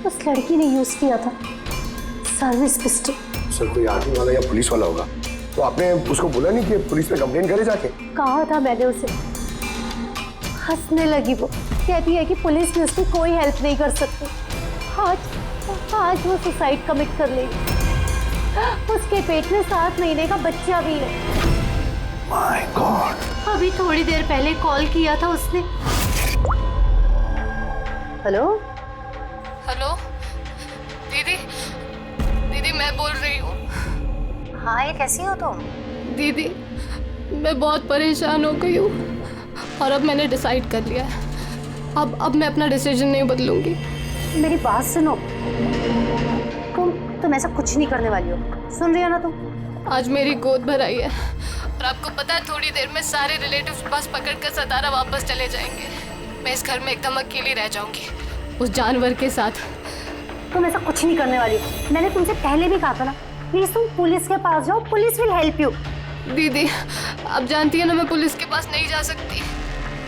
उस लड़की ने यूज किया था सर्विस पिस्टल। सर कोई आर्मी वाला या पुलिस वाला होगा। तो आपने उसको बोला नहीं कि पुलिस में कंप्लेन करे जाके? कहा था मैंने उसे। हंसने लगी वो, कहती है कि पुलिस में उसकी कोई हेल्प नहीं कर सकती। आज वो सुसाइड कमिट कर लेगी। उसके पेट में 7 महीने का बच्चा भी है। My God. अभी थोड़ी देर पहले कॉल किया था उसने। हेलो हेलो दीदी, दीदी मैं बोल रही हूँ। हाँ, ये कैसी हो तुम? दीदी मैं बहुत परेशान हो गई हूँ और अब मैंने डिसाइड कर लिया है। अब मैं अपना डिसीजन नहीं बदलूंगी। मेरी बात सुनो, तुम ऐसा कुछ नहीं करने वाली हो, सुन रही हो ना तुम? आज मेरी गोद भराई है और आपको पता है थोड़ी देर में सारे रिलेटिव्स बस पकड़कर सतारा वापस चले जाएंगे। मैं इस घर में एकदम अकेली रह जाऊंगी उस जानवर के साथ। तुम ऐसा कुछ नहीं करने वाली हो। मैंने तुमसे पहले भी कहा था ना, प्लीज तुम पुलिस के पास जाओ, पुलिस विल हेल्प यू। दीदी आप जानती है ना मैं पुलिस के पास नहीं जा सकती।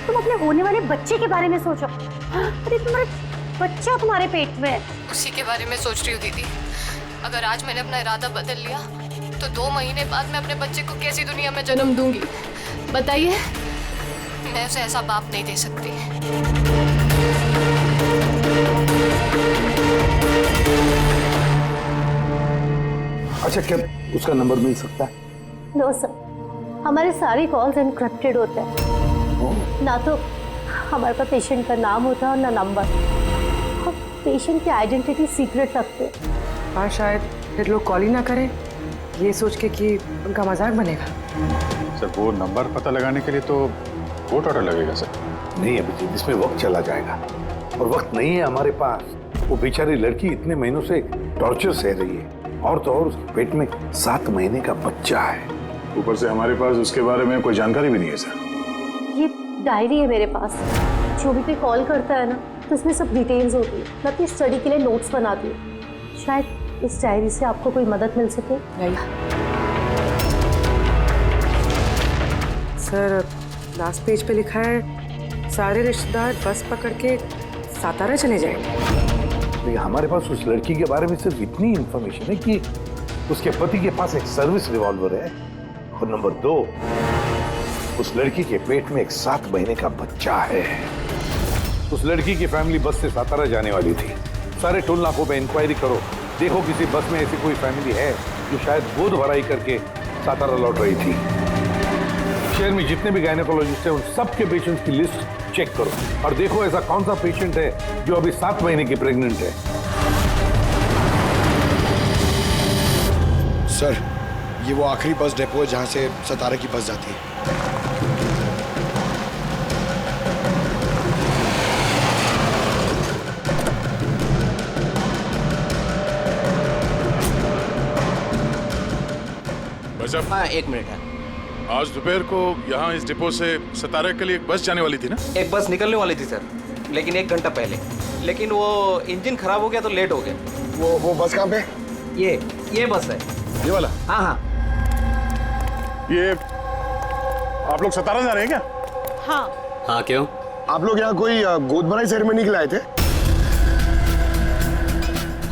तुम अपने होने वाले बच्चे के बारे में सोचो। अरे तुम्हारा बच्चा तुम्हारे पेट में है। उसी के बारे में सोच रही हूँ दीदी। अगर आज मैंने अपना इरादा बदल लिया तो 2 महीने बाद मैं अपने बच्चे को कैसी दुनिया में जन्म दूंगी बताइए। मैं उसे ऐसा बाप नहीं दे सकती। अच्छा, क्या उसका नंबर मिल सकता है? नो सर, हमारे सारे कॉल्स एनक्रिप्टेड होते हैं। ना तो हमारे पास पेशेंट का नाम होता है और ना नंबर। हम पेशेंट की आइडेंटिटी सीक्रेट रखते हैं। और शायद फिर लोग कॉल ही ना करें ये सोच के कि उनका मजाक बनेगा। सर वो नंबर पता लगाने के लिए तो कोर्ट ऑर्डर लगेगा सर। नहीं अभिजीत, इसमें वक्त चला जाएगा और वक्त नहीं है हमारे पास। वो बेचारी लड़की इतने महीनों से टॉर्चर सह रही है और तो और उसके पेट में 7 महीने का बच्चा है। ऊपर से हमारे पास उसके बारे में कोई जानकारी भी नहीं है सर। ये डायरी है मेरे पास। जो भी कोई कॉल करता है ना तो इसमें सब डिटेल्स होती है। मैं अपनी स्टडी के लिए नोट्स बनाती हूँ। शायद इस डायरी से आपको कोई मदद मिल सके। सर लास्ट पेज पे लिखा है सारे रिश्तेदार बस पकड़ के सातारा चले जाएंगे। तो हमारे पास उस लड़की के बारे में सिर्फ इतनी इंफॉर्मेशन है कि उसके पति के पास एक सर्विस रिवॉल्वर है और नंबर 2, उस लड़की के पेट में एक 7 महीने का बच्चा है। उस लड़की की फैमिली बस से सातारा जाने वाली थी। सारे टोल नाकों पे इंक्वायरी करो, देखो किसी बस में ऐसी कोई फैमिली है जो शायद गोद भराई करके सातारा लौट रही थी। शहर में जितने भी गायनेकोलॉजिस्ट हैं उन सबके पेशेंट्स की लिस्ट चेक करो और देखो ऐसा कौन सा पेशेंट है जो अभी 7 महीने की प्रेग्नेंट है। सर ये वो आखिरी बस डिपो है जहां से सतारा की बस जाती है। हाँ 1 मिनट है। आज दोपहर को यहाँ इस डिपो से सतारा के लिए एक बस जाने वाली थी ना? एक बस निकलने वाली थी सर, लेकिन 1 घंटा पहले। लेकिन वो इंजन खराब हो गया तो लेट हो गया। वो बस कहाँ पे? ये बस है। ये वाला? हाँ हाँ। ये आप लोग सतारा जा रहे हैं क्या? हाँ क्यों? आप लोग यहाँ कोई गोद भराई सेरेमनी के लिए आए थे?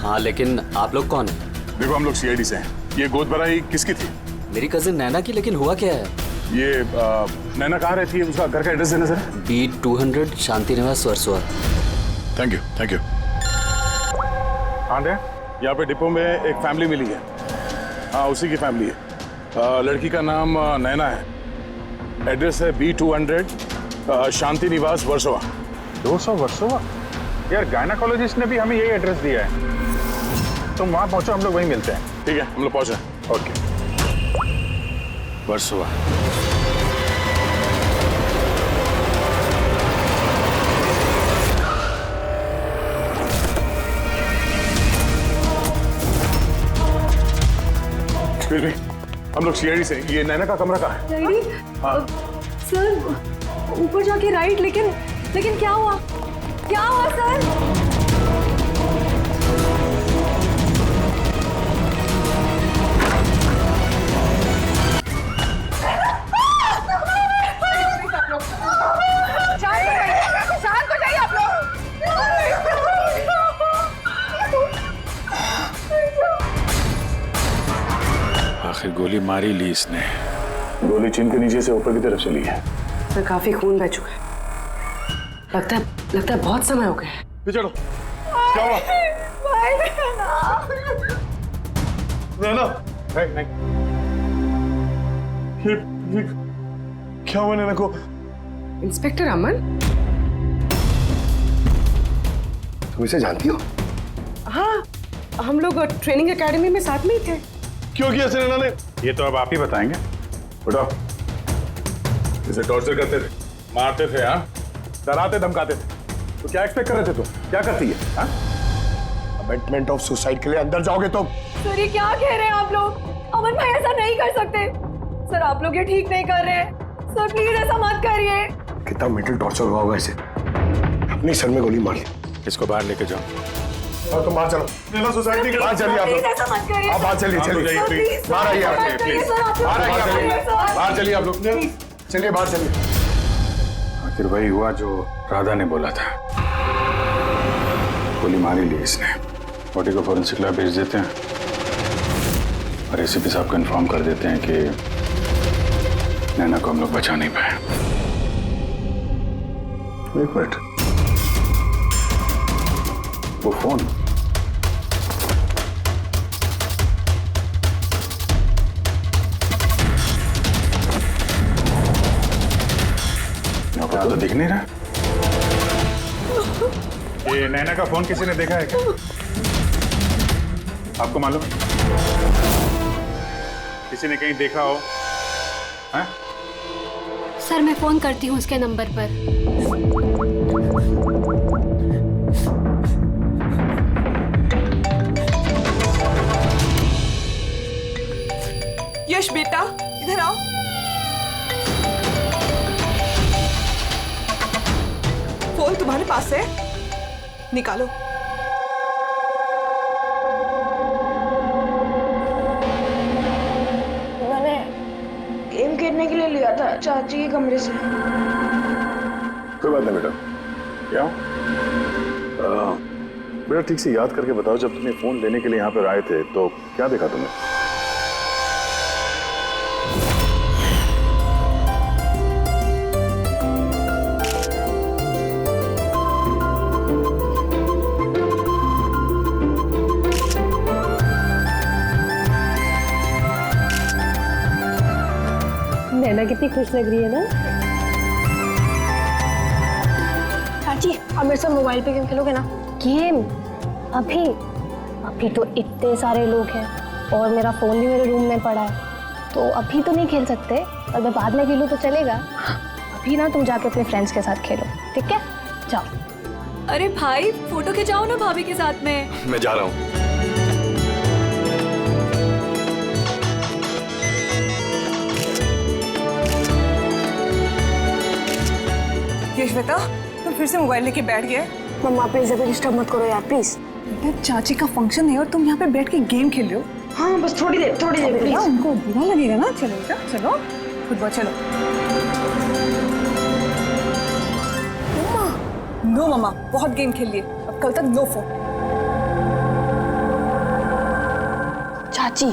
हाँ लेकिन आप लोग कौन हैं? देखो हम लोग सीआईडी से हैं। ये गोद भराई किसकी थी? मेरी कजिन नैना की। लेकिन हुआ क्या है? ये नैना कहाँ रहती है? उसका घर का एड्रेस देना sir. B200 Shanti Niwas Versova. Thank you thank you. आंटे यहाँ पे डिपो में एक फैमिली मिली है। हाँ उसी की फैमिली है। लड़की का नाम नैना है। एड्रेस है B200 शांति निवास वर्सोवा। 200 वर्सोवा? यार गायनाकोलॉजिस्ट ने भी हमें यही एड्रेस दिया है। तुम वहाँ पहुँचो, हम लोग वहीं मिलते हैं। ठीक है हम लोग पहुँचे। ओके वर्सोवा। हम लोग सीआईडी से। ये नैना का कमरा कहाँ है? हाँ। सर ऊपर जाके राइट। लेकिन क्या हुआ सर? गोली मारी ली इसने। गोली चिन के नीचे से ऊपर की तरफ चली है। सर काफी खून बह चुका है। लगता है बहुत समय हो गया है। चलो, क्या हुआ? नैना, नहीं। ये क्या हुआ नैना को? इंस्पेक्टर अमन, तुम इसे जानती हो? हाँ, हम लोग ट्रेनिंग एकेडमी में साथ में ही थे। क्यों किया ऐसे नैना ने? ये तो अब आप ही बताएंगे। बताओ। इसे टॉर्चर करते थे, मारते थे, हाँ, डराते धमकाते थे, तो क्या एक्सपेक्ट कर रहे थे तुम? क्या करती है? हाँ? अमेंडमेंट ऑफ सुसाइड के लिए अंदर जाओगे तुम? सर ये क्या कह रहे हैं आप लोग? अमन भाई ऐसा नहीं कर सकते। सर आप लोग ये ठीक नहीं कर रहे हैं। सर प्लीज ऐसा मत करिए। कितना मेंटल टॉर्चर हुआ होगा इसे। अपने सर में गोली मारी। इसको बाहर लेके जाओ। और तुम बाहर चलो। नैना सोसाइटी के बाहर चलिए आप प्लीज लोग। ऐसा मत करिए। आप बाहर चलिए, चलिए। बाहर आइए आप। बाहर आइए आप। बाहर चलिए आप लोग। चलिए बाहर चलिए। आखिर वही हुआ जो राधा ने बोला था। गोली मारी ली इसने। बॉडी को फॉरेंसिक लैब भेज देते हैं और एसीपी साहब को इन्फॉर्म कर देते हैं कि नैना को हम लोग बचा नहीं पाए। एक मिनट, वो फोन यहाँ तो दिख नहीं रहा। ये नैना का फोन किसी ने देखा है क्या? आपको मालूम है? किसी ने कहीं देखा हो? हैं? सर मैं फोन करती हूँ उसके नंबर पर। यश बेटा इधर आओ। फोन तुम्हारे पास है, निकालो। मैंने गेम खेलने के लिए लिया था चाची के कमरे से। कोई बात नहीं बेटा। क्या बेटा ठीक से याद करके बताओ, जब तुमने फोन लेने के लिए यहाँ पर आए थे तो क्या देखा तुमने? नैना कितनी खुश लग रही है ना। चाची अब मेरे साथ मोबाइल पे गेम खेलोगे ना? गेम? अभी अभी तो इतने सारे लोग हैं और मेरा फोन भी मेरे रूम में पड़ा है, तो अभी तो नहीं खेल सकते। और मैं बाद में खेलूँ तो चलेगा। अभी ना तुम जाके अपने फ्रेंड्स के साथ खेलो, ठीक है? जाओ। अरे भाई फोटो खिंचाओ ना भाभी के साथ में। मैं जा रहा हूँ। यश बेटा तुम फिर से मोबाइल लेके बैठ गए। मम्मा प्लीज अभी डिस्टर्ब मत करो यार प्लीज। बेटा चाची का फंक्शन है और तुम यहाँ पे बैठ के गेम खेल रहे हो। हाँ बस थोड़ी देर प्लीज। उनको बुरा लगेगा ना। चलो बेटा चलो, फुटबॉल चलो। नो मम्मा बहुत गेम खेल लिए, अब कल तक नो फोन। चाची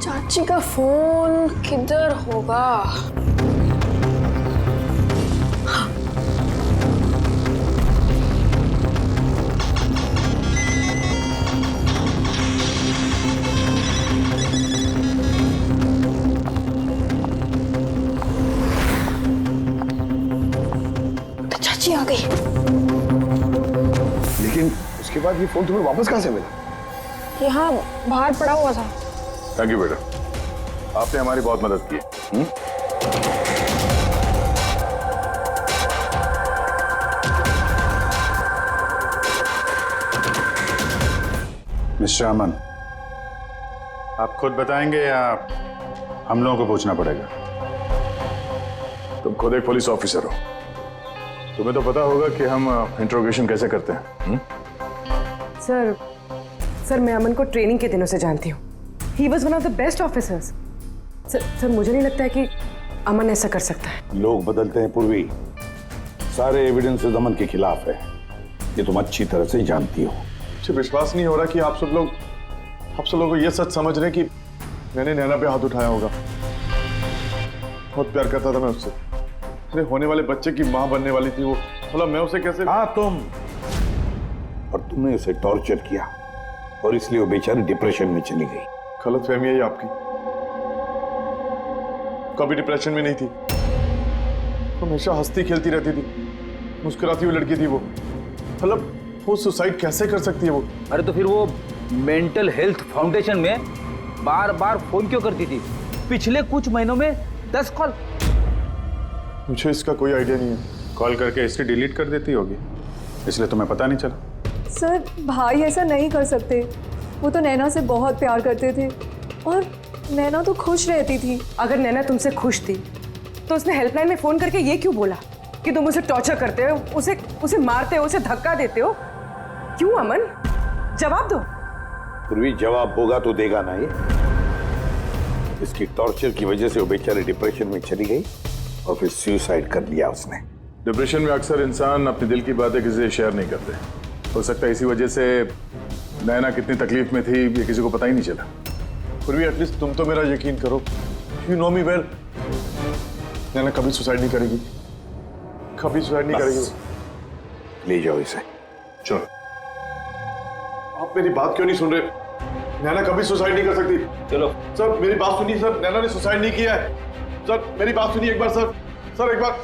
चाची का फोन किधर होगा? चाची आ गई। लेकिन उसके बाद ये फोन तुम्हें वापस कहाँ से मिला? यहाँ बाहर पड़ा हुआ था। थैंक यू बेटा, आपने हमारी बहुत मदद की। मिस्टर अमन, आप खुद बताएंगे या हम लोगों को पूछना पड़ेगा? तुम खुद एक पुलिस ऑफिसर हो, तुम्हें तो पता होगा कि हम इंट्रोगेशन कैसे करते हैं। सर मैं अमन को ट्रेनिंग के दिनों से जानती हूँ। He was one of the best officers. Sir मुझे नहीं लगता है कि अमन ऐसा कर सकता है? लोग बदलते हैं पूर्वी, सारे एविडेंसेस अमन के खिलाफ है, ये तुम अच्छी तरह से जानती हो। मुझे विश्वास नहीं हो रहा कि आप सब लोग को ये सच समझ रहे हैं कि मैंने नैना पे हाथ उठाया होगा। बहुत प्यार करता था मैं उससे, मेरे होने वाले बच्चे की माँ बनने वाली थी वो, मतलब मैं उसे कैसे। हाँ तुम, और तुमने उसे टॉर्चर किया और इसलिए वो बेचारी डिप्रेशन में चली गई। गलत फहमी है ये आपकी, कभी डिप्रेशन में नहीं थी, हमेशा हंसती खेलती रहती थी, मुस्कुराती हुई लड़की थी वो। मतलब वो सुसाइड कैसे कर सकती है वो? अरे तो फिर वो मेंटल हेल्थ फाउंडेशन में बार बार फोन क्यों करती थी? पिछले कुछ महीनों में 10 कॉल। मुझे इसका कोई आइडिया नहीं है। कॉल करके हिस्ट्री डिलीट कर देती होगी, इसलिए तुम्हें पता नहीं चला। सर भाई ऐसा नहीं कर सकते, वो तो नैना से बहुत प्यार करते थे और नैना तो खुश रहती थी। अगर नैना तुमसे खुश थी तो उसने हेल्पलाइन में फोन करके ये क्यों बोला कि तुम उसे टॉर्चर करते हो, उसे मारते हो, उसे धक्का देते हो? क्यों अमन? जवाब दो। पूर्वी जवाब होगा तो देगा ना ये। इसकी टॉर्चर की वजह से वो बेचारी डिप्रेशन में चली गई और फिर सुसाइड कर लिया उसने। डिप्रेशन में अक्सर इंसान अपने दिल की बातें किसी से शेयर नहीं करते। हो सकता है इसी वजह से नैना कितनी तकलीफ में थी ये किसी को पता ही नहीं चला। फिर भी एटलीस्ट तुम तो मेरा यकीन करो, यू नो मी वेल, नैना कभी सुसाइड नहीं करेगी, कभी सुसाइड नहीं करेगी। ले जाओ इसे। चलो। आप मेरी बात क्यों नहीं सुन रहे? नैना कभी सुसाइड नहीं कर सकती। चलो सर मेरी बात सुनिए सर, नैना ने सुसाइड नहीं किया है। सर मेरी बात सुनिए एक बार सर, सर एक बार।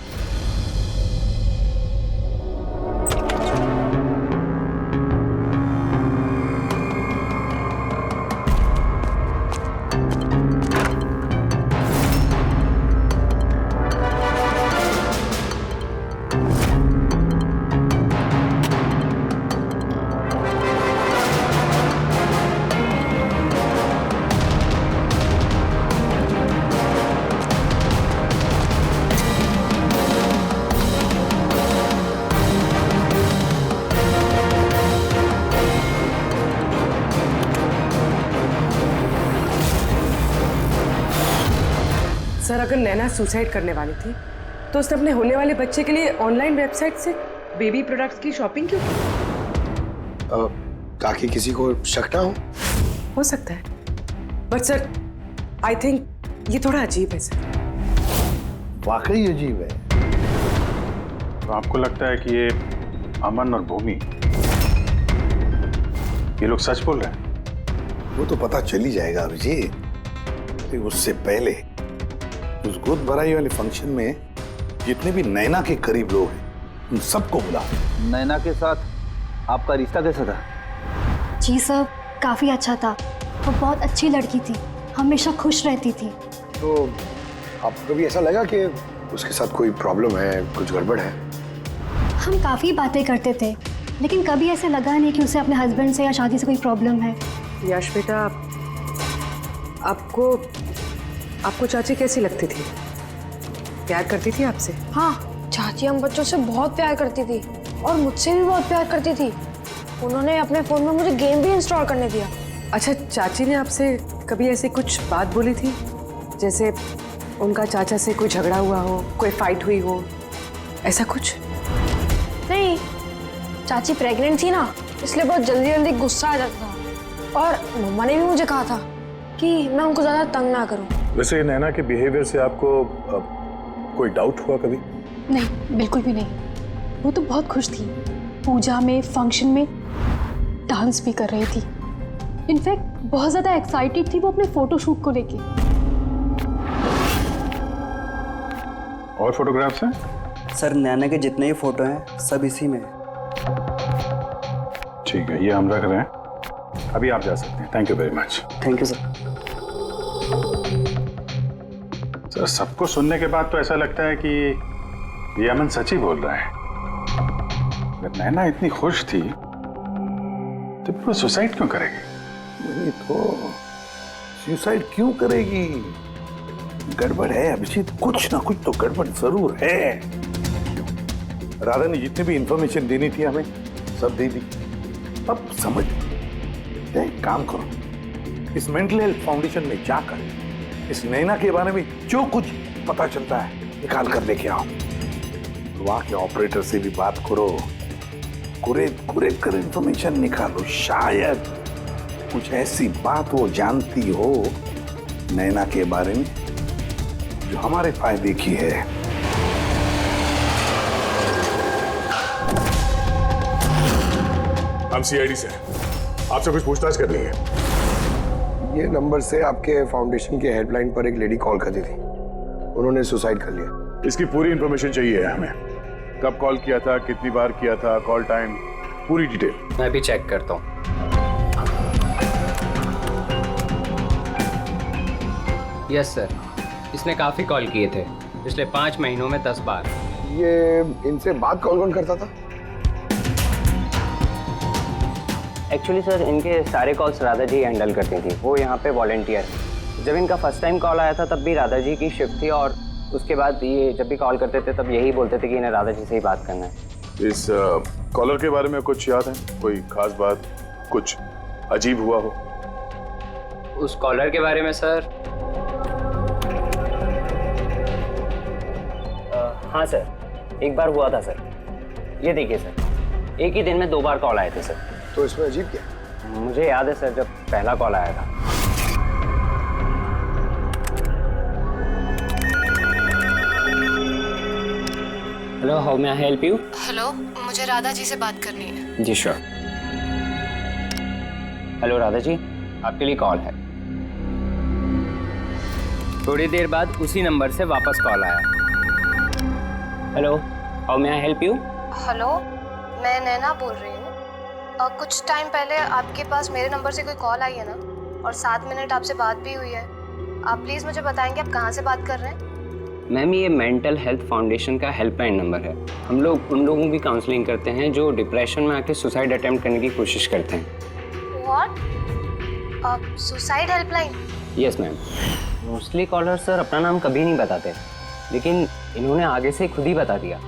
सर अगर नैना सुसाइड करने वाली थी तो उसने अपने होने वाले बच्चे के लिए ऑनलाइन वेबसाइट से बेबी प्रोडक्ट्स की शॉपिंग क्यों की? ताकि किसी को शक ना हो सकता है, बट सर आई थिंक ये थोड़ा अजीब है सर। वाकई अजीब है। तो आपको लगता है कि ये अमन और भूमि ये लोग सच बोल रहे हैं? वो तो पता चल ही जाएगा अभिजीत। उससे पहले उस गोद भराई वाले फंक्शन में जितने भी नैना के करीब लोग हैं उन सबको बुला। नैना के साथ आपका रिश्ता कैसा था? जी सर, काफ़ी अच्छा था। वो बहुत अच्छी लड़की थी, हमेशा खुश रहती थी। तो आपको कभी ऐसा लगा कि उसके साथ कोई प्रॉब्लम है, कुछ गड़बड़ है? हम काफ़ी बातें करते थे, लेकिन कभी ऐसे लगा नहीं कि उसे अपने हस्बैंड से या शादी से कोई प्रॉब्लम है। यश बेटा, आपको चाची कैसी लगती थी? प्यार करती थी आपसे? हाँ, चाची हम बच्चों से बहुत प्यार करती थी और मुझसे भी बहुत प्यार करती थी। उन्होंने अपने फोन में मुझे गेम भी इंस्टॉल करने दिया। अच्छा, चाची ने आपसे कभी ऐसी कुछ बात बोली थी, जैसे उनका चाचा से कोई झगड़ा हुआ हो, कोई फाइट हुई हो, ऐसा कुछ? नहीं, चाची प्रेग्नेंट थी ना, इसलिए बहुत जल्दी जल्दी गुस्सा आ जाता था। और मम्मा ने भी मुझे कहा था कि मैं उनको ज़्यादा तंग ना करूं। वैसे नैना के बिहेवियर से आपको कोई डाउट हुआ कभी? नहीं, बिल्कुल भी नहीं। वो तो बहुत खुश थी, पूजा में, फंक्शन में डांस भी कर रही थी। इनफैक्ट बहुत ज़्यादा एक्साइटेड थी वो अपने फोटोशूट को लेके। और फोटोग्राफ्स हैं? सर नैना के जितने ही फोटो हैं सब इसी में। ठीक है, ये हम रख रहे हैं, अभी आप जा सकते हैं। Thank you very much. Thank you sir. Sir सबको सुनने के बाद तो ऐसा लगता है कि ये अमन सच ही बोल रहा है। अगर नैना इतनी खुश थी तो वो सुसाइड क्यों करेगी? नहीं तो सुसाइड क्यों करेगी? गड़बड़ है अभिजीत, कुछ ना कुछ तो गड़बड़ जरूर है। राधा ने जितनी भी इंफॉर्मेशन देनी थी हमें सब दे दी। अब समझ एक काम करो, इस मेंटल हेल्थ फाउंडेशन में जाकर इस नैना के बारे में जो कुछ पता चलता है निकाल कर लेके आओ। वहां के ऑपरेटर से भी बात करो, कुरेद कर इंफॉर्मेशन निकालो। शायद कुछ ऐसी बात वो जानती हो नैना के बारे में जो हमारे फायदे की है। हम सीआईडी से आपसे कुछ पूछताछ करनी है। ये नंबर से आपके फाउंडेशन के हेल्पलाइन पर एक लेडी कॉल करती थी, उन्होंने सुसाइड कर लिया। इसकी पूरी इंफॉर्मेशन चाहिए हमें। कब कॉल किया था, कितनी बार किया था, कॉल टाइम, पूरी डिटेल। मैं भी चेक करता हूँ। यस सर, इसने काफ़ी कॉल किए थे पिछले 5 महीनों में 10 बार। ये इनसे बात कौन कौन करता था? एक्चुअली सर इनके सारे कॉल्स राधा जी हैंडल करती थी, वो यहाँ पे वॉलेंटियर। जब इनका फर्स्ट टाइम कॉल आया था तब भी राधा जी की शिफ्ट थी, और उसके बाद ये जब भी कॉल करते थे तब यही बोलते थे कि इन्हें राधा जी से ही बात करना है। इस कॉलर के बारे में कुछ याद है? कोई खास बात, कुछ अजीब हुआ हो? उस कॉलर के बारे में सर, हाँ सर, एक बार हुआ था सर। ये देखिए सर, एक ही दिन में 2 बार कॉल आए थे सर। तो इसमें अजीब क्या? मुझे याद है सर, जब पहला कॉल आया था। Hello, how may I help you? Hello, मुझे राधा जी से बात करनी है। जी श्योर। हेलो राधा जी, आपके लिए कॉल है। थोड़ी देर बाद उसी नंबर से वापस कॉल आया। Hello, how may I help you? Hello, मैं नैना बोल रही हूँ। कुछ टाइम पहले आपके पास मेरे नंबर से कोई कॉल आई है ना, और 7 मिनट आपसे बात भी हुई है। आप प्लीज़ मुझे बताएंगे आप कहाँ से बात कर रहे हैं? मैम, ये मेंटल हेल्थ फाउंडेशन का हेल्पलाइन नंबर है। हम लोग उन लोगों की काउंसलिंग करते हैं जो डिप्रेशन में आके सुसाइड अटेम्प्ट करने की कोशिश करते हैं। What? Suicide helpline? Yes ma'am. Mostly caller sir अपना नाम कभी नहीं बताते, लेकिन इन्होंने आगे से खुद ही बता दिया।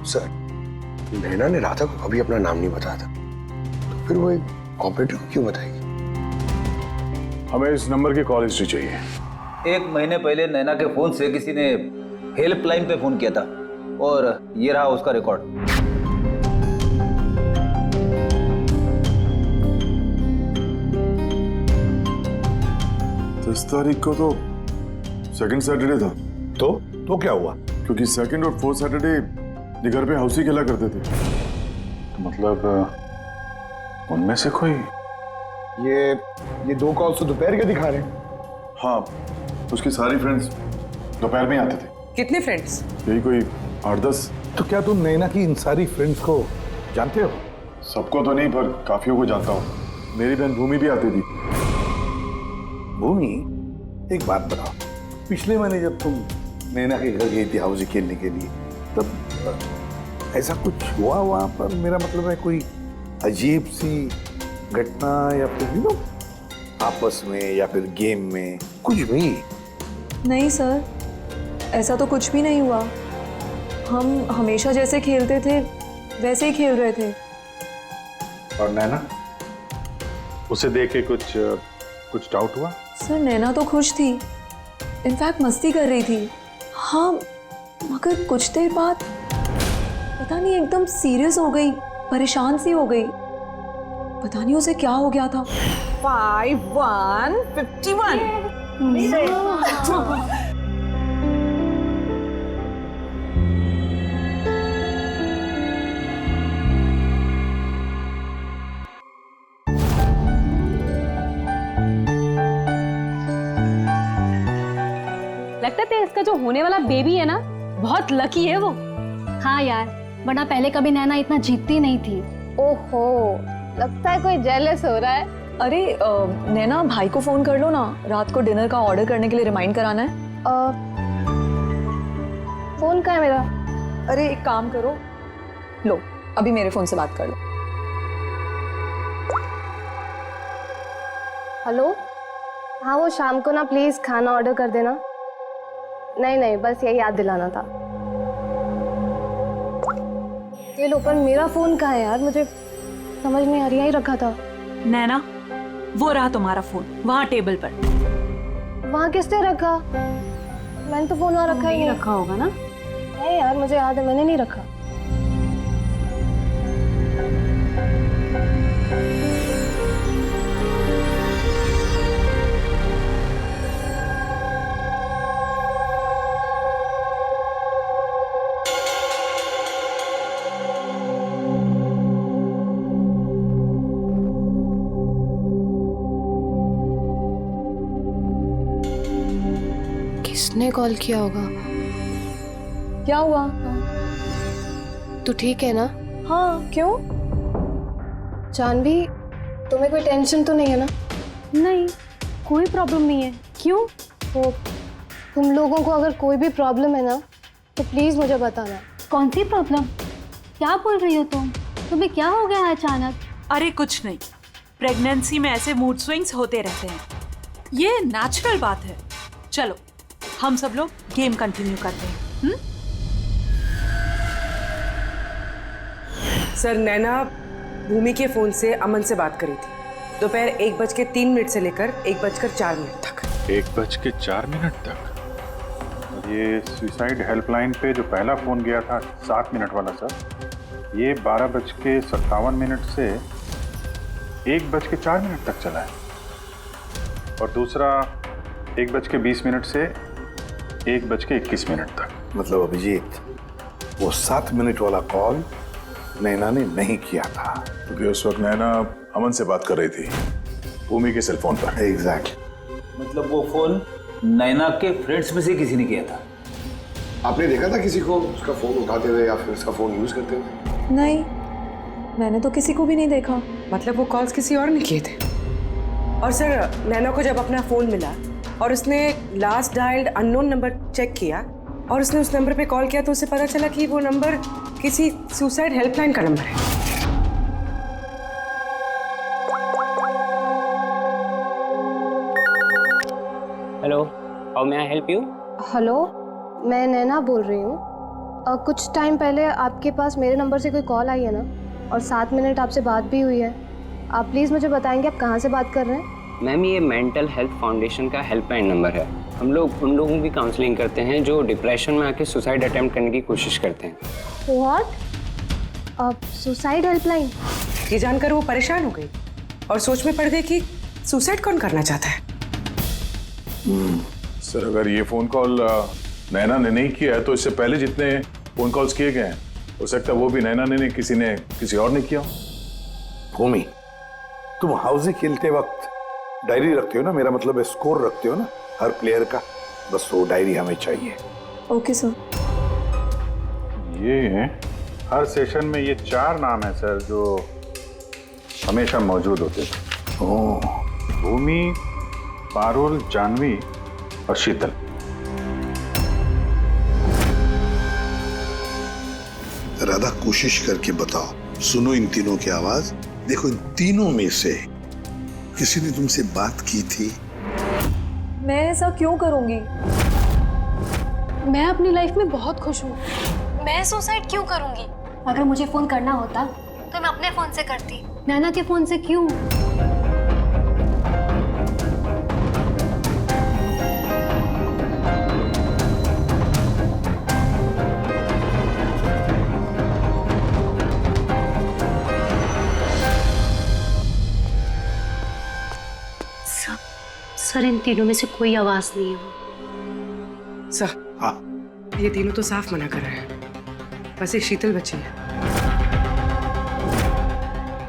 सर, नैना ने राधा को कभी अपना नाम नहीं बताया था, तो फिर वो एक ऑपरेटर को क्यों बताएगी? हमें इस नंबर की कॉल हिस्ट्री चाहिए। 1 महीने पहले नैना के फोन से किसी ने हेल्पलाइन पे फोन किया था, और ये रहा उसका रिकॉर्ड। 10 तारीख को तो सेकंड सैटरडे था। तो क्या हुआ? क्योंकि सेकंड और 4th सैटरडे ये घर पे हाउस ही खेला करते थे। मतलब उनमें से कोई? ये 2 कॉल्स तो दोपहर के दिखा रहे हैं। हाँ, उसकी सारी फ्रेंड्स दोपहर में आते थे। कितने फ्रेंड्स? यही कोई 8-10। तो क्या तुम नैना की इन सारी फ्रेंड्स को जानते हो? सबको तो नहीं, पर काफियों को जानता हूँ। मेरी बहन भूमि भी आती थी। भूमि, एक बात बताओ, पिछले महीने जब तुम नैना के घर गई थी हाउस खेलने के लिए, तब ऐसा कुछ हुआ वहां पर? मेरा मतलब है कोई अजीब सी घटना, या फिर आपस में, या फिर गेम में, कुछ भी? नहीं सर, ऐसा तो कुछ भी नहीं हुआ। हम हमेशा जैसे खेलते थे वैसे ही खेल रहे थे। और नैना, उसे देख के कुछ डाउट हुआ? सर, नैना तो खुश थी, इनफैक्ट मस्ती कर रही थी। हाँ, मगर कुछ देर बाद पता नहीं एकदम सीरियस हो गई, परेशान सी हो गई। पता नहीं उसे क्या हो गया था। 5151। लगता है इसका जो होने वाला बेबी है ना, बहुत लकी है वो। हाँ यार, वरना पहले कभी नैना इतना जीतती नहीं थी। ओहो, लगता है कोई जेलस हो रहा है। अरे नैना, भाई को फोन कर लो ना, रात को डिनर का ऑर्डर करने के लिए रिमाइंड कराना है। फोन कहाँ है मेरा? अरे एक काम करो, लो अभी मेरे फोन से बात कर लो। हेलो, हाँ वो शाम को ना प्लीज़ खाना ऑर्डर कर देना। नहीं, बस यही याद दिलाना था। ये लो, पर मेरा फ़ोन कहाँ है यार, मुझे समझ नहीं आ रही, यहीं रखा था। नैना, वो रहा तुम्हारा फ़ोन वहाँ टेबल पर। वहाँ किसने रखा? मैंने तो फोन वहाँ रखा ही नहीं। रखा होगा ना? नहीं यार, मुझे याद है मैंने नहीं रखा। किसने कॉल किया होगा? क्या हुआ? तू ठीक है ना? हाँ, क्यों? जानवी, तुम्हें कोई टेंशन तो नहीं है ना? नहीं, कोई प्रॉब्लम नहीं है। क्यों? तो तुम लोगों को अगर कोई भी प्रॉब्लम है ना तो प्लीज मुझे बताना। कौन सी प्रॉब्लम? क्या बोल रही हो तुम? तुम्हें क्या हो गया है अचानक? अरे कुछ नहीं, प्रेगनेंसी में ऐसे मूड स्विंग्स होते रहते हैं, ये नेचुरल बात है। चलो हम सब लोग गेम कंटिन्यू करते हैं। सर, नैना भूमि के फोन से अमन से बात करी थी दोपहर 1:03 से लेकर 1:04 तक। 1:04 तक? ये सुसाइड हेल्पलाइन पे जो पहला फोन गया था 7 मिनट वाला सर, ये 12:57 से 1:04 तक चला है, और दूसरा 1:20 से 1:21 तक। मतलब अभिजीत, वो 7 मिनट वाला कॉल नैना ने नहीं किया था, क्योंकि उस वक्त नैना अमन से बात कर रही थी भूमि के सेल फोन पर। एग्जैक्टली। मतलब वो फोन नैना के फ्रेंड्स में से किसी ने किया था? आपने देखा था किसी को उसका फोन उठाते हुए या फिर उसका फोन यूज करते हुए? नहीं, मैंने तो किसी को भी नहीं देखा। मतलब वो कॉल्स किसी और ने किए थे? और सर, नैना को जब अपना फोन मिला और उसने last dialled unknown number check किया और उसने उस नंबर पे कॉल किया तो उसे पता चला कि वो नंबर किसी सुसाइड हेल्पलाइन का नंबर है। Hello, how may I help you? Hello, मैं नैना बोल रही हूँ। कुछ टाइम पहले आपके पास मेरे नंबर से कोई कॉल आई है ना, और 7 मिनट आपसे बात भी हुई है। आप प्लीज़ मुझे बताएंगे आप कहाँ से बात कर रहे हैं? मैम, ये मेंटल हेल्थ फाउंडेशन का हेल्पलाइन नंबर है। हम लोग उन लोगों की काउंसलिंग करते हैं जो डिप्रेशन में आके सुसाइड अटेम्प्ट करने की कोशिश करते हैं। व्हाट? Suicide helpline? ये जानकर वो परेशान हो गई और सोच में पड़ गई कि सुसाइड कौन करना चाहता है। सर, अगर ये फोन कॉल नैना ने नहीं किया है तो इससे पहले जितने फोन कॉल्स किए गए हैं हो सकता है वो भी नैना ने नहीं, किसी और ने किया। भूमि, तुम हाउसी खेलते वक्त डायरी रखते हो ना? मेरा मतलब है स्कोर रखते हो ना हर प्लेयर का? बस वो डायरी हमें चाहिए। Okay sir. ये हर सेशन में ये 4 नाम है सर जो हमेशा मौजूद होते थे। भूमि, पारुल, जानवी और शीतल। राधा, कोशिश करके बताओ। सुनो इन तीनों की आवाज। देखो, इन तीनों में से किसी ने तुमसे बात की थी? मैं ऐसा क्यों करूंगी? मैं अपनी लाइफ में बहुत खुश हूँ। मैं सुसाइड क्यों करूंगी? अगर मुझे फोन करना होता तो मैं अपने फोन से करती, नैना के फोन से क्यों? सर, इन तीनों में से कोई आवाज नहीं है। सर, हाँ, ये तीनों तो साफ मना कर रहे हैं, बस एक शीतल बची है।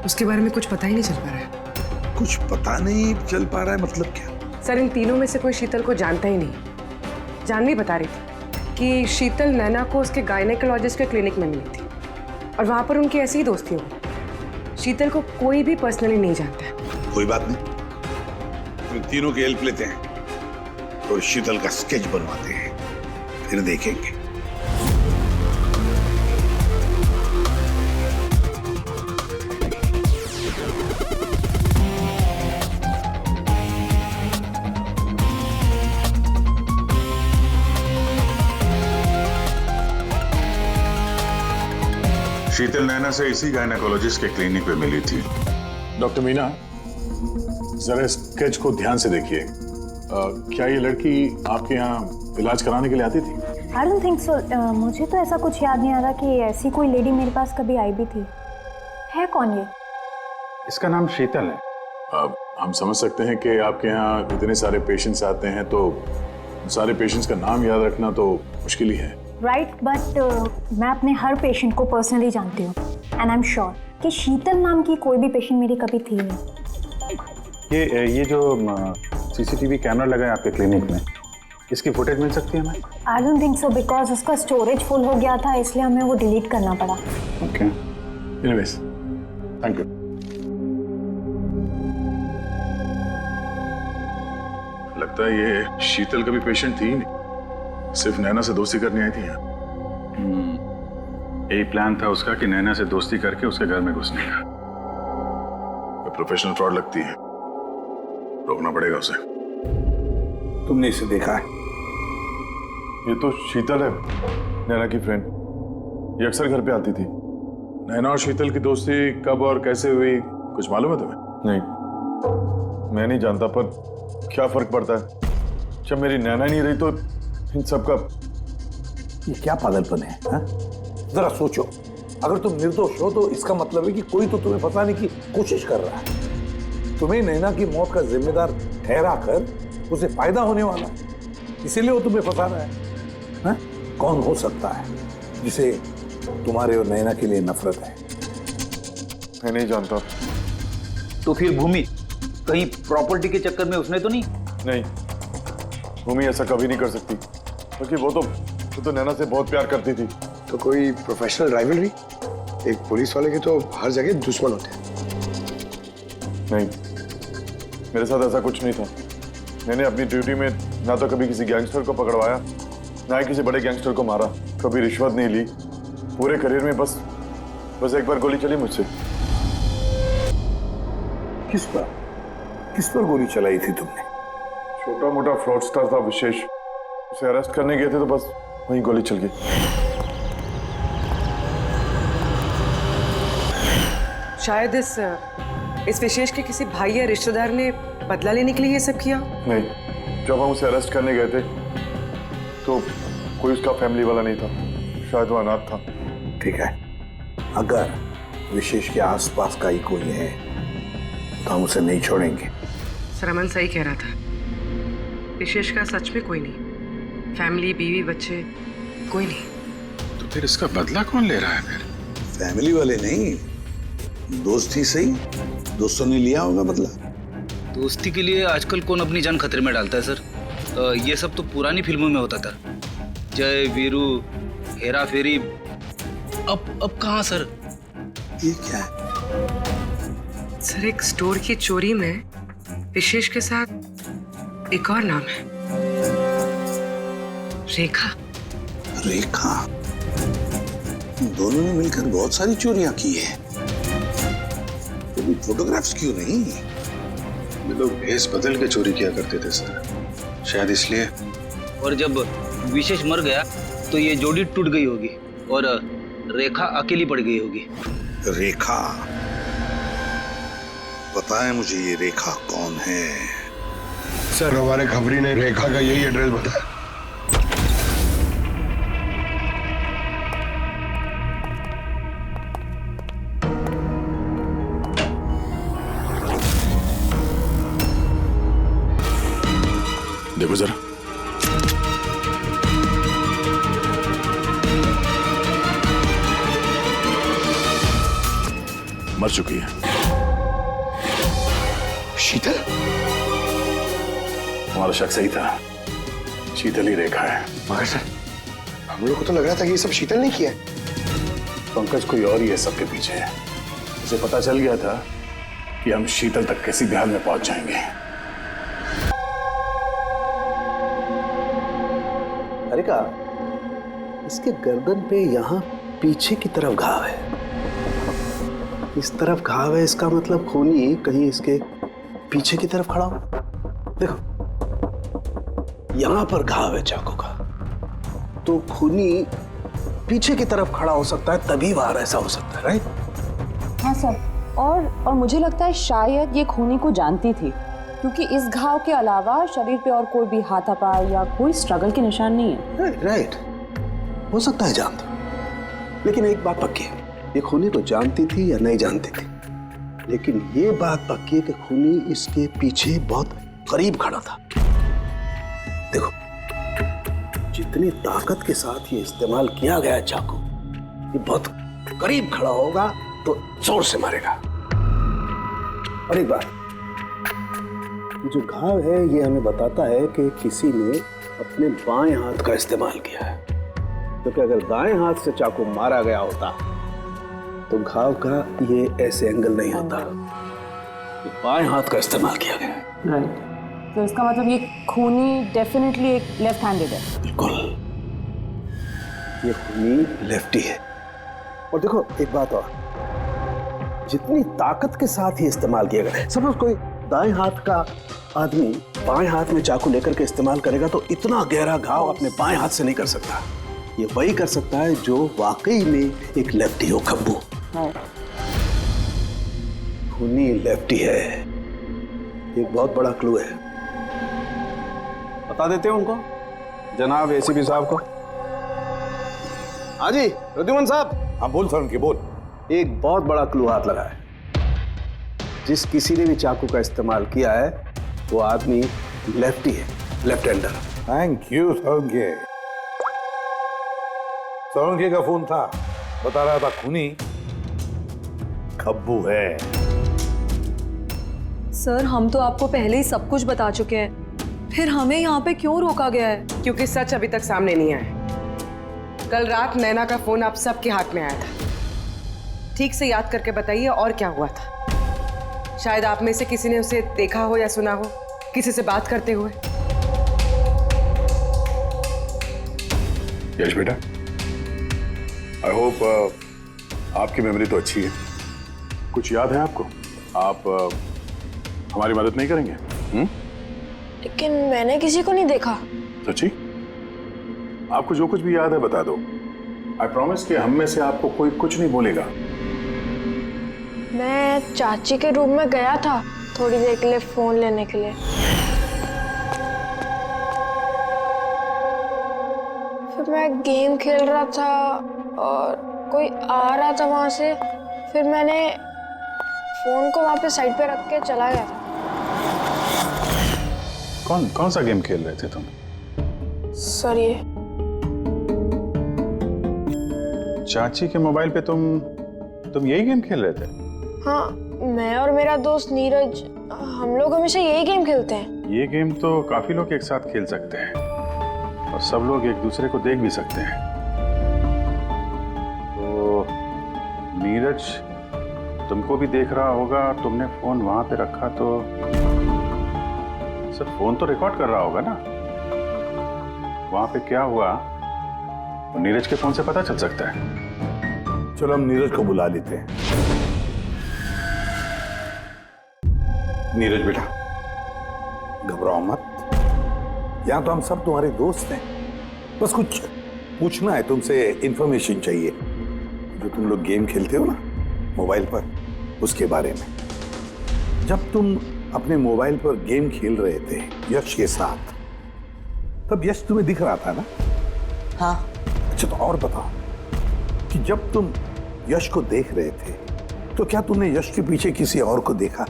उसके बारे में कुछ पता ही नहीं चल पा रहा है। कुछ पता नहीं चल पा रहा है मतलब क्या? सर, इन तीनों में से कोई शीतल को जानता ही नहीं। जानवी बता रही थी कि शीतल नैना को उसके गायनेकोलॉजिस्ट के क्लिनिक में मिली थी और वहां पर उनकी ऐसी ही दोस्ती हुई। शीतल को कोई भी पर्सनली नहीं जानता है। कोई बात नहीं, तीनों की हेल्प लेते हैं और शीतल का स्केच बनवाते हैं, फिर देखेंगे। शीतल नैना से इसी गायनेकोलॉजिस्ट के क्लिनिक पे मिली थी। डॉक्टर मीना, जरा स्केच को ध्यान से देखिए। क्या ये लड़की आपके यहाँ इलाज कराने के लिए आती थी? I don't think so. मुझे तो ऐसा कुछ याद नहीं आ रहा कि ऐसी कोई लेडी मेरे पास कभी आई भी थी। है कौन ये? इसका नाम शीतल है। हम समझ सकते हैं कि आपके यहाँ इतने सारे पेशेंट्स आते हैं तो सारे पेशेंट्स का नाम याद रखना तो मुश्किल ही है। राइट, बट मैं अपने हर पेशेंट को पर्सनली जानती हूँ एंड आई एम श्योर कि शीतल नाम की कोई भी पेशेंट मेरी कभी थी नहीं। ये जो सीसीटीवी कैमरा लगा है आपके क्लिनिक में, इसकी फुटेज मिल सकती है हमें? I don't think so because उसका स्टोरेज फुल हो गया था, इसलिए हमें वो डिलीट करना पड़ा। Okay, anyways thank you. लगता है ये शीतल कभी पेशेंट थी ही नहीं, सिर्फ नैना से दोस्ती करने आई थी यहाँ। यही प्लान था उसका कि नैना से दोस्ती करके उसके घर में घुसने का। प्रोफेशनल फ्रॉड लगती है, रोकना पड़ेगा उसे। तुमने इसे देखा है? ये तो शीतल है, नैना की फ्रेंड। ये अक्सर घर पे आती थी। नैना और शीतल की दोस्ती कब और कैसे हुई, कुछ मालूम है तुम्हें? नहीं, मैं नहीं जानता, पर क्या फर्क पड़ता है? जब मेरी नैना नहीं रही तो इन सब का। ये क्या पागलपन है हा? जरा सोचो, अगर तुम निर्दोष हो तो इसका मतलब है कि कोई तो तुम्हें फंसाने की कोशिश कर रहा है। तुम्हें नैना की मौत का जिम्मेदार ठहरा कर उसे फायदा होने वाला, इसीलिए वो तुम्हें फंसा रहा है हा? कौन हो सकता है जिसे तुम्हारे और नैना के लिए नफरत है? मैं नहीं जानता। तो फिर भूमि कहीं प्रॉपर्टी के चक्कर में उसने तो नहीं? नहीं, भूमि ऐसा कभी नहीं कर सकती, क्योंकि वो तो नैना से बहुत प्यार करती थी। तो कोई प्रोफेशनल राइवलरी? एक पुलिस वाले के तो हर जगह दुश्मन होते हैं। नहीं, मेरे साथ ऐसा कुछ नहीं था। मैंने अपनी ड्यूटी में ना तो कभी किसी गैंगस्टर को पकड़वाया, ना ही किसी बड़े गैंगस्टर को मारा, कभी रिश्वत नहीं ली। पूरे करियर में बस एक बार गोली चली मुझसे। किस पर गोली चलाई थी तुमने? छोटा मोटा फ्रॉडस्टर था विशेष, उसे अरेस्ट करने गए थे तो बस वहीं गोली चल गई। शायद इस विशेष के किसी भाई या रिश्तेदार ने बदला लेने के लिए ये सब किया। नहीं, जब हम उसे अरेस्ट करने गए थे तो कोई उसका फैमिली वाला नहीं था, शायद वो अनाथ था। ठीक है, अगर विशेष के आसपास का ही कोई है तो हम उसे नहीं छोड़ेंगे। सर, अमन सही कह रहा था, विशेष का सच में कोई नहीं, फैमिली, बीवी, बच्चे, कोई नहीं। तो फिर इसका बदला कौन ले रहा है फिर? फैमिली वाले नहीं, दोस्त ही सही। दोस्तों ने लिया होगा बदला। दोस्ती के लिए आजकल कौन अपनी जान खतरे में डालता है सर? ये सब तो पुरानी फिल्मों में होता था, जय वीरू, हेरा फेरी। अब कहाँ सर? ये क्या है? सर, एक स्टोर की चोरी में विशेष के साथ एक और नाम है, रेखा। रेखा? दोनों ने मिलकर बहुत सारी चोरियां की है, तो फोटोग्राफ्स क्यों नहीं? ये लोग भेस बदल के चोरी किया करते थे सर, शायद इसलिए। और जब विशेष मर गया तो ये जोड़ी टूट गई होगी और रेखा अकेली पड़ गई होगी। रेखा? पता है मुझे ये रेखा कौन है? सर, हमारे खबरी ने रेखा का यही एड्रेस बताया। देखो जरा, मर चुकी है। शीतल? हमारा शक सही था, शीतल ही रेखा है। मगर सर, हम लोग को तो लग रहा था कि ये सब शीतल ने किया है। पंकज कोई और ही है सबके पीछे। उसे पता चल गया था कि हम शीतल तक किसी भी हाल में पहुंच जाएंगे। अरे का, इसके गर्दन पे यहाँ पीछे की तरफ घाव है, इस तरफ घाव है, इसका मतलब खूनी कहीं इसके पीछे की तरफ खड़ा हो। देखो, यहाँ पर घाव है चाकू का, तो खूनी पीछे की तरफ खड़ा हो सकता है, तभी बाहर ऐसा हो सकता है। राइट? हाँ सर, और मुझे लगता है शायद ये खूनी को जानती थी, क्योंकि इस घाव के अलावा शरीर पे और कोई भी हाथापाई या कोई स्ट्रगल के निशान नहीं है। राइट, हो सकता है जानती, लेकिन एक बात पक्की है, ये खूनी को जानती थी या नहीं जानती थी, लेकिन ये बात पक्की है कि खूनी इसके पीछे बहुत करीब खड़ा था। देखो, जितनी ताकत के साथ ये इस्तेमाल किया गया चाकू, ये बहुत करीब खड़ा होगा तो जोर से मारेगा। और एक बात, ये जो घाव है ये हमें बताता है कि किसी ने अपने बाएं हाथ का इस्तेमाल किया है, क्योंकि अगर दाएं हाथ से चाकू मारा गया होता तो घाव का ये ऐसे एंगल नहीं होता। ये बाएं हाथ का इस्तेमाल किया गया है। राइट, तो इसका मतलब ये खूनी डेफिनेटली एक लेफ्ट हैंडेड है। बिल्कुल, ये खूनी लेफ्टी है। और देखो एक बात और, जितनी ताकत के साथ ही इस्तेमाल किया गया, सपोज कोई दाएं हाथ का आदमी बाएं हाथ में चाकू लेकर के इस्तेमाल करेगा तो इतना गहरा घाव अपने बाएं हाथ से नहीं कर सकता। ये वही कर सकता है जो वाकई में एक लेफ्टी हो। खब्बू खूनी लेफ्टी है, एक बहुत बड़ा क्लू है। बता देते हैं उनको, जनाब एसीपी साहब को। हाँ जी रुद्धिमान साहब। हाँ बोल सर, उनकी बोल। एक बहुत बड़ा क्लू हाथ लगा है। जिस किसी ने भी चाकू का इस्तेमाल किया है वो आदमी लेफ्टी है, left hander. Thank you Solanki. Solanki का फोन था, बता रहा था खूनी खब्बू है। सर हम तो आपको पहले ही सब कुछ बता चुके हैं, फिर हमें यहाँ पे क्यों रोका गया है? क्योंकि सच अभी तक सामने नहीं आया। कल रात नैना का फोन आप सबके हाथ में आया था। ठीक से याद करके बताइए और क्या हुआ था। शायद आप में से किसी ने उसे देखा हो या सुना हो, किसी से बात करते हुए। यश बेटा, आई होप आपकी मेमोरी तो अच्छी है, कुछ याद है आपको? आप हमारी मदद नहीं करेंगे? लेकिन मैंने किसी को नहीं देखा। सच्ची? आपको जो कुछ भी याद है बता दो। आई प्रॉमिस कि हम में से आपको कोई कुछ नहीं बोलेगा। मैं चाची के रूम में गया था थोड़ी देर के लिए फोन लेने के लिए, फिर मैं गेम खेल रहा था और कोई आ रहा था वहां से, फिर मैंने फोन को वहां पे साइड पे रख के चला गया था। कौन सा गेम खेल रहे थे तुम? सर ये चाची के मोबाइल पे तुम यही गेम खेल रहे थे? हाँ, मैं और मेरा दोस्त नीरज, हम लोग हमेशा यही गेम खेलते हैं। ये गेम तो काफी लोग एक साथ खेल सकते हैं और सब लोग एक दूसरे को देख भी सकते हैं। तो नीरज तुमको भी देख रहा होगा, तुमने फोन वहां पे रखा तो सर फोन तो रिकॉर्ड कर रहा होगा ना। वहां पे क्या हुआ तो नीरज के फोन से पता चल सकता है। चलो हम नीरज को बुला लेते हैं। नीरज बेटा, घबराओ मत, यहाँ तो हम सब तुम्हारे दोस्त हैं। बस कुछ पूछना है तुमसे, इंफॉर्मेशन चाहिए। जो तुम लोग गेम खेलते हो ना मोबाइल पर, उसके बारे में। जब तुम अपने मोबाइल पर गेम खेल रहे थे यश के साथ, तब यश तुम्हें दिख रहा था ना? हाँ। अच्छा तो और बताओ कि जब तुम यश को देख रहे थे तो क्या तुमने यश के पीछे किसी और को देखा?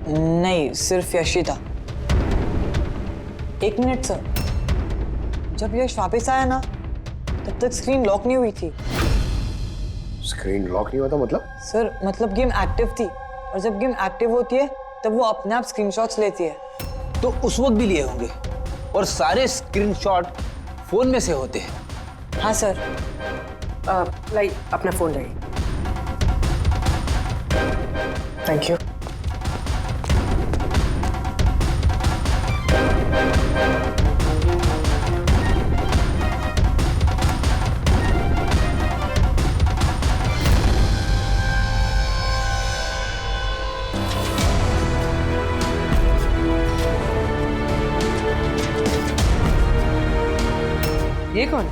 नहीं, सिर्फ यश ही था। एक मिनट सर, जब यश वापस आया ना तब तक स्क्रीन लॉक नहीं हुई थी। स्क्रीन लॉक नहीं हुआ था मतलब? सर मतलब गेम एक्टिव थी, और जब गेम एक्टिव होती है तब वो अपने आप स्क्रीनशॉट्स लेती है। तो उस वक्त भी लिए होंगे, और सारे स्क्रीनशॉट फोन में से होते हैं। हाँ सर। लाई अपना फोन लाई। Thank you. ये कौन?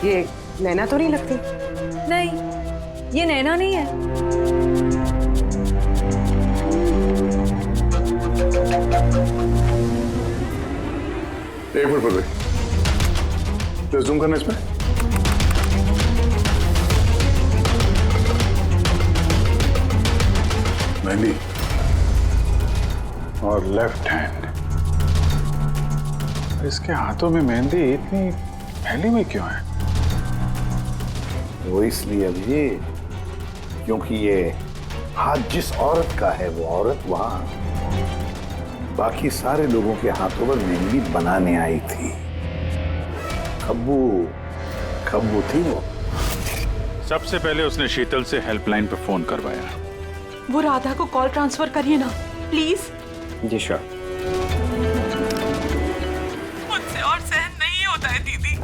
ये नैना तो नहीं लगती। नहीं, ये नैना नहीं है। एक मिनट पर जस्ट जूम करना इसमें। मेहंदी और लेफ्ट हैंड। इसके हाथों में मेहंदी इतनी फैली हुई क्यों है? वो इसलिए अभी क्योंकि ये हाथ जिस औरत का है वो औरत वहां बाकी सारे लोगों के हाथों पर मेहंदी बनाने आई थी। खब्बू थी वो। सबसे पहले उसने शीतल से हेल्पलाइन पर फोन करवाया। वो राधा को कॉल ट्रांसफर करिए ना प्लीज। Ji sure. मुझसे और सहन नहीं होता है दीदी।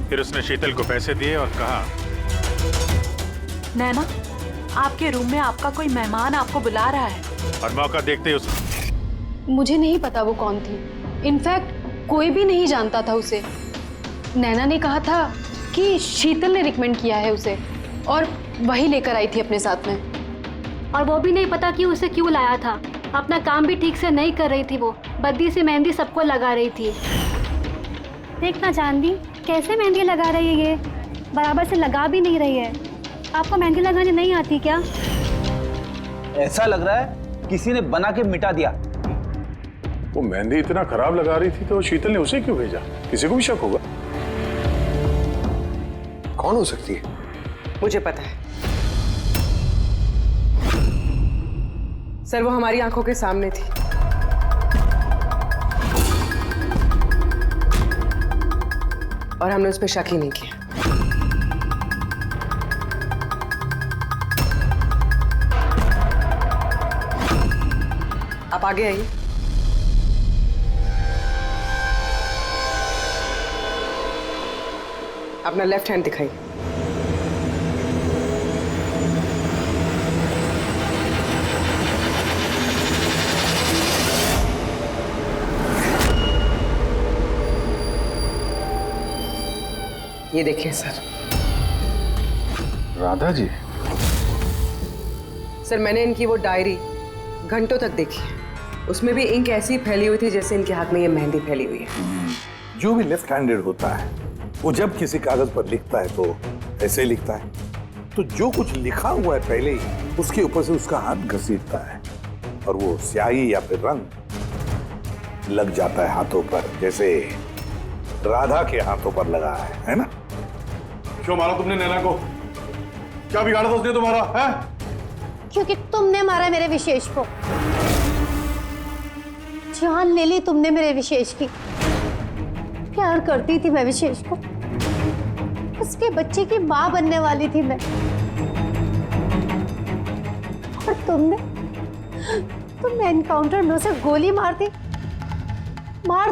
फिर उसने शीतल को पैसे दिए और कहा, नैना आपके रूम में आपका कोई मेहमान आपको बुला रहा है। और मौका देखते ही उस मुझे नहीं पता वो कौन थी। इनफैक्ट कोई भी नहीं जानता था उसे। नैना ने कहा था कि शीतल ने रिकमेंड किया है उसे और वही लेकर आई थी अपने साथ में। और वो भी नहीं पता कि उसे क्यों लाया था। अपना काम भी ठीक से नहीं कर रही थी। वो बद्दी से मेहंदी सबको लगा रही थी। देखना चांदी कैसे मेहंदी लगा रही है। ये बराबर से लगा भी नहीं रही है। आपको मेहंदी लगाने नहीं आती क्या? ऐसा लग रहा है किसी ने बना के मिटा दिया। वो मेहंदी इतना खराब लगा रही थी तो शीतल ने उसे क्यों भेजा? किसी को भी शक होगा। कौन हो सकती है? मुझे पता है सर, वो हमारी आंखों के सामने थी। और हमने उस पर शक ही नहीं किया। आप आगे आइए। अपना लेफ्ट हैंड दिखाइए। ये देखिए सर। राधा जी? सर मैंने इनकी वो डायरी घंटों तक देखी है। उसमें भी इंक ऐसी फैली हुई थी जैसे इनके हाथ में ये मेहंदी फैली हुई है। जो भी लेफ्ट हैंडेड होता है वो जब किसी कागज पर लिखता है तो ऐसे ही लिखता है। तो जो कुछ लिखा हुआ है पहले ही उसके ऊपर से उसका हाथ घसीटता है और वो स्याही या फिर रंग लग जाता है हाथों पर, जैसे राधा के हाथों पर लगा है ना? क्यों मारा तुमने नैना को? क्या बिगाड़ा था उसने तुम्हारा? है? क्योंकि तुमने मारा मेरे विशेष को। जान ले ली तुमने मेरे विशेष की। प्यार करती थी मैं विशेष को। उसके बच्चे की मां बनने वाली थी मैं। और तुमने एनकाउंटर में उसे गोली मार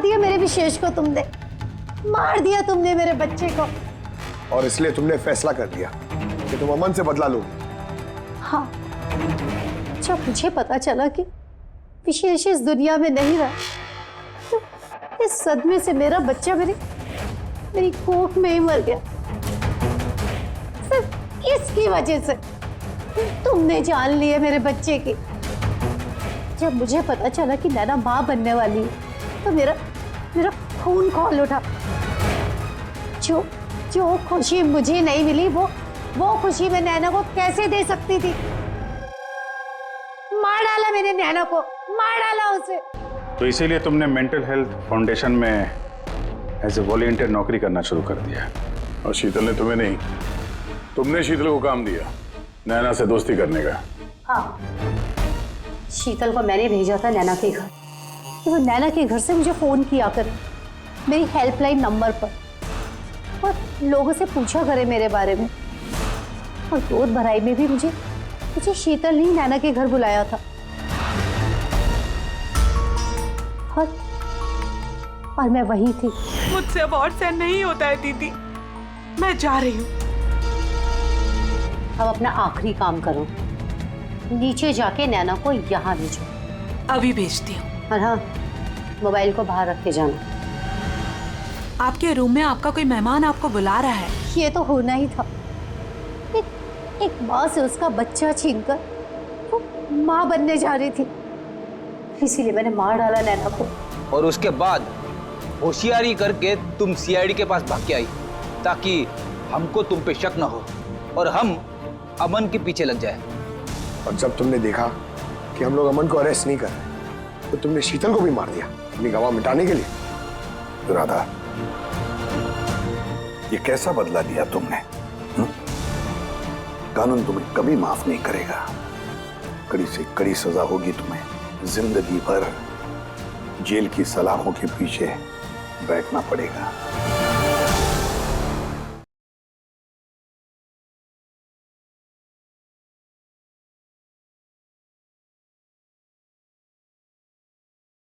दिया मेरे विशेष को। तुमने मार दिया तुमने मेरे बच्चे को। और इसलिए तुमने फैसला कर लिया कि तुम अमन से बदला लोगी। हाँ, जब मुझे पता चला कि विशेष इस दुनिया में नहीं रहा तो इस सदमे से मेरा बच्चा मेरी कोख में ही मर गया। सिर्फ किसकी वजह से? तुमने जान लिया मेरे बच्चे की। जब मुझे पता चला कि नैना मां बनने वाली है तो मेरा खून खौल उठा। जो खुशी मुझे नहीं मिली वो खुशी मैं नैना को कैसे दे सकती थी? मार डाला मैंने नैना को, मार डाला उसे। तो इसीलिए तुमने मेंटल हेल्थ फाउंडेशन में एज ए वॉलंटियर नौकरी करना शुरू कर दिया। और शीतल ने तुम्हें नहीं, तुमने शीतल को काम दिया नैना से दोस्ती करने का। हाँ, शीतल को मैंने भेजा था नैना के घर। तो वो नैना के घर से मुझे फोन किया करे मेरी हेल्पलाइन नंबर पर और लोगों से पूछा करे मेरे बारे में। और गोद भराई में भी मुझे शीतल ने नैना के घर बुलाया था। और मैं वही थी। मुझसे अब और सहन नहीं होता है दीदी। मैं जा रही हूँ। अब अपना आखिरी काम करो, नीचे जाके नैना को यहाँ भेजो। अभी भेजती हूँ। और हाँ, मोबाइल को बाहर रख के जाना। आपके रूम में आपका कोई मेहमान आपको बुला रहा है। ये तो होना ही था। एक माँ से उसका बच्चा छीनकर वो माँ बनने जा रही थी। इसीलिए मैंने मार डाला नैना को। और उसके बाद होशियारी करके तुम सीआईडी के पास भाग के आई ताकि हमको तुम पे शक न हो और हम अमन के पीछे लग जाए। और जब तुमने देखा कि हम लोग अमन को अरेस्ट नहीं कर रहे तो तुमने शीतल को भी मार दिया अपनी गवाह मिटाने के लिए। राधा, ये कैसा बदला लिया तुमने? कानून तुम्हें कभी माफ नहीं करेगा। कड़ी से कड़ी सजा होगी तुम्हें। जिंदगी भर जेल की सलाखों के पीछे बैठना पड़ेगा।